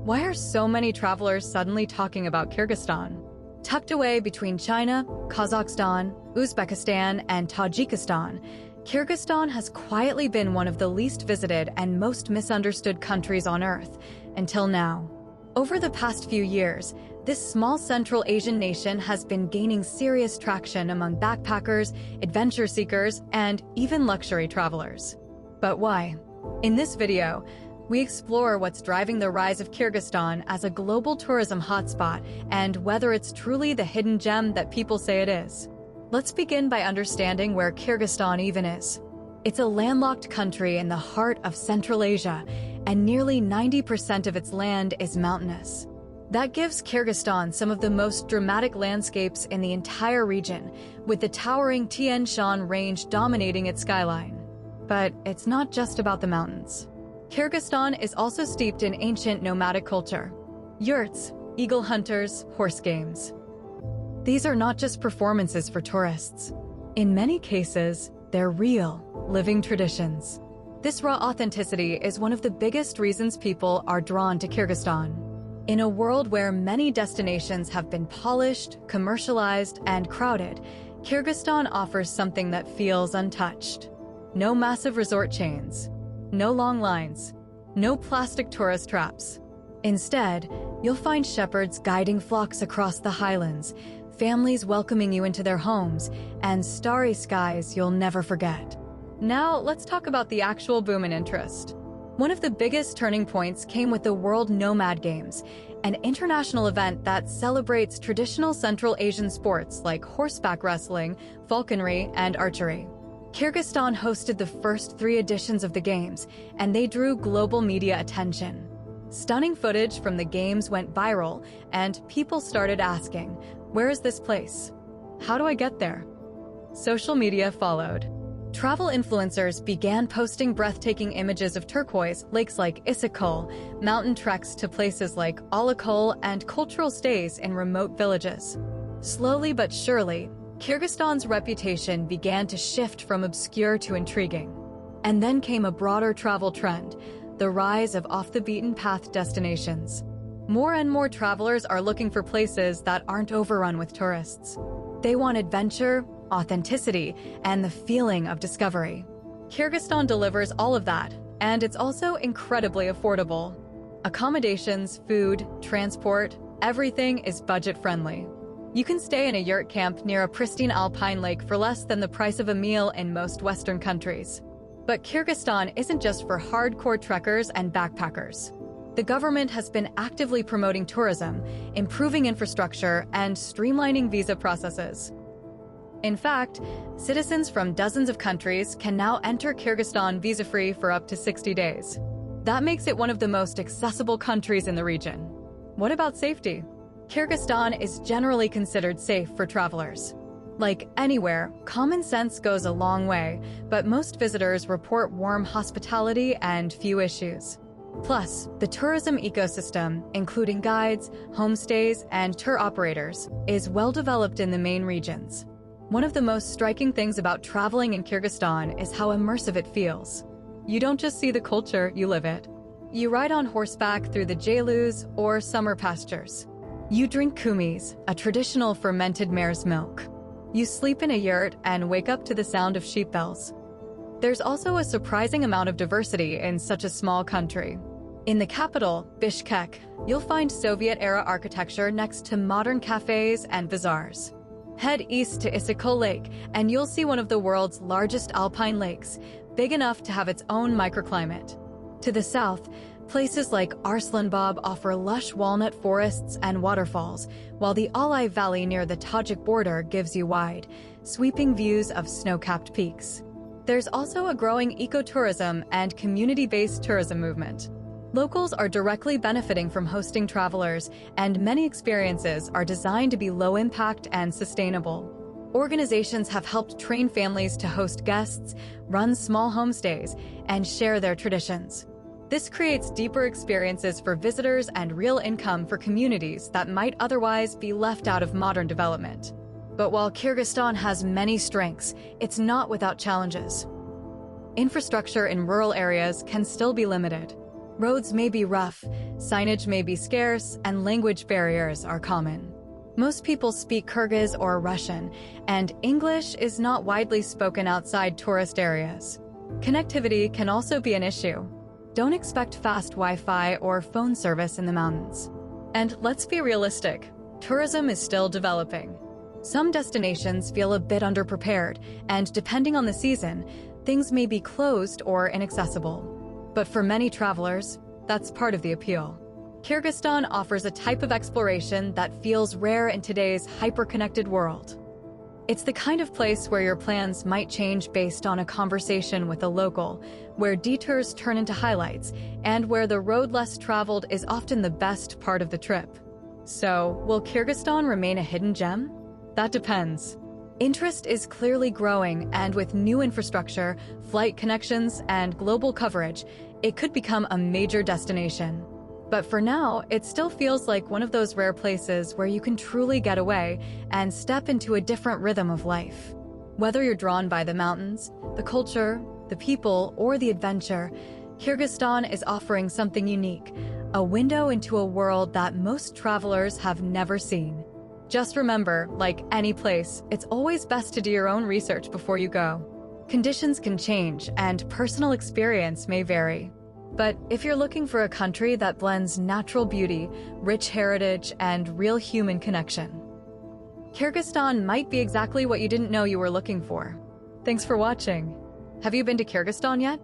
Why are so many travelers suddenly talking about Kyrgyzstan? Tucked away between China, Kazakhstan, Uzbekistan, and Tajikistan, Kyrgyzstan has quietly been one of the least visited and most misunderstood countries on Earth, until now. Over the past few years, this small Central Asian nation has been gaining serious traction among backpackers, adventure seekers, and even luxury travelers. But why? In this video, we explore what's driving the rise of Kyrgyzstan as a global tourism hotspot and whether it's truly the hidden gem that people say it is. Let's begin by understanding where Kyrgyzstan even is. It's a landlocked country in the heart of Central Asia, and nearly 90% of its land is mountainous. That gives Kyrgyzstan some of the most dramatic landscapes in the entire region, with the towering Tian Shan Range dominating its skyline. But it's not just about the mountains. Kyrgyzstan is also steeped in ancient nomadic culture. Yurts, eagle hunters, horse games. These are not just performances for tourists. In many cases, they're real, living traditions. This raw authenticity is one of the biggest reasons people are drawn to Kyrgyzstan. In a world where many destinations have been polished, commercialized, and crowded, Kyrgyzstan offers something that feels untouched. No massive resort chains. No long lines, no plastic tourist traps. Instead, you'll find shepherds guiding flocks across the highlands, families welcoming you into their homes, and starry skies you'll never forget. Now, let's talk about the actual boom in interest. One of the biggest turning points came with the World Nomad Games, an international event that celebrates traditional Central Asian sports like horseback wrestling, falconry, and archery. Kyrgyzstan hosted the first 3 editions of the Games, and they drew global media attention. Stunning footage from the Games went viral, and people started asking, "Where is this place? How do I get there?" Social media followed. Travel influencers began posting breathtaking images of turquoise lakes like Issyk-Kul, mountain treks to places like Alakol, and cultural stays in remote villages. Slowly but surely, Kyrgyzstan's reputation began to shift from obscure to intriguing. And then came a broader travel trend, the rise of off-the-beaten-path destinations. More and more travelers are looking for places that aren't overrun with tourists. They want adventure, authenticity, and the feeling of discovery. Kyrgyzstan delivers all of that, and it's also incredibly affordable. Accommodations, food, transport, everything is budget-friendly. You can stay in a yurt camp near a pristine alpine lake for less than the price of a meal in most Western countries. But Kyrgyzstan isn't just for hardcore trekkers and backpackers. The government has been actively promoting tourism, improving infrastructure, and streamlining visa processes. In fact, citizens from dozens of countries can now enter Kyrgyzstan visa-free for up to 60 days. That makes it one of the most accessible countries in the region. What about safety? Kyrgyzstan is generally considered safe for travelers. Like anywhere, common sense goes a long way, but most visitors report warm hospitality and few issues. Plus, the tourism ecosystem, including guides, homestays, and tour operators, is well developed in the main regions. One of the most striking things about traveling in Kyrgyzstan is how immersive it feels. You don't just see the culture, you live it. You ride on horseback through the jailus or summer pastures. You drink kumis, a traditional fermented mare's milk. You sleep in a yurt and wake up to the sound of sheep bells. There's also a surprising amount of diversity in such a small country. In the capital, Bishkek, you'll find Soviet-era architecture next to modern cafes and bazaars. Head east to Issyk-Kul Lake, and you'll see one of the world's largest alpine lakes, big enough to have its own microclimate. To the south, places like Arslanbab offer lush walnut forests and waterfalls, while the Alay Valley near the Tajik border gives you wide, sweeping views of snow-capped peaks. There's also a growing ecotourism and community-based tourism movement. Locals are directly benefiting from hosting travelers, and many experiences are designed to be low-impact and sustainable. Organizations have helped train families to host guests, run small homestays, and share their traditions. This creates deeper experiences for visitors and real income for communities that might otherwise be left out of modern development. But while Kyrgyzstan has many strengths, it's not without challenges. Infrastructure in rural areas can still be limited. Roads may be rough, signage may be scarce, and language barriers are common. Most people speak Kyrgyz or Russian, and English is not widely spoken outside tourist areas. Connectivity can also be an issue. Don't expect fast Wi-Fi or phone service in the mountains. And let's be realistic, tourism is still developing. Some destinations feel a bit underprepared, and depending on the season, things may be closed or inaccessible. But for many travelers, that's part of the appeal. Kyrgyzstan offers a type of exploration that feels rare in today's hyper-connected world. It's the kind of place where your plans might change based on a conversation with a local, where detours turn into highlights, and where the road less traveled is often the best part of the trip. So, will Kyrgyzstan remain a hidden gem? That depends. Interest is clearly growing, and with new infrastructure, flight connections, and global coverage, it could become a major destination. But for now, it still feels like one of those rare places where you can truly get away and step into a different rhythm of life. Whether you're drawn by the mountains, the culture, the people, or the adventure, Kyrgyzstan is offering something unique, a window into a world that most travelers have never seen. Just remember, like any place, it's always best to do your own research before you go. Conditions can change, and personal experience may vary. But if you're looking for a country that blends natural beauty, rich heritage, and real human connection, Kyrgyzstan might be exactly what you didn't know you were looking for. Thanks for watching. Have you been to Kyrgyzstan yet?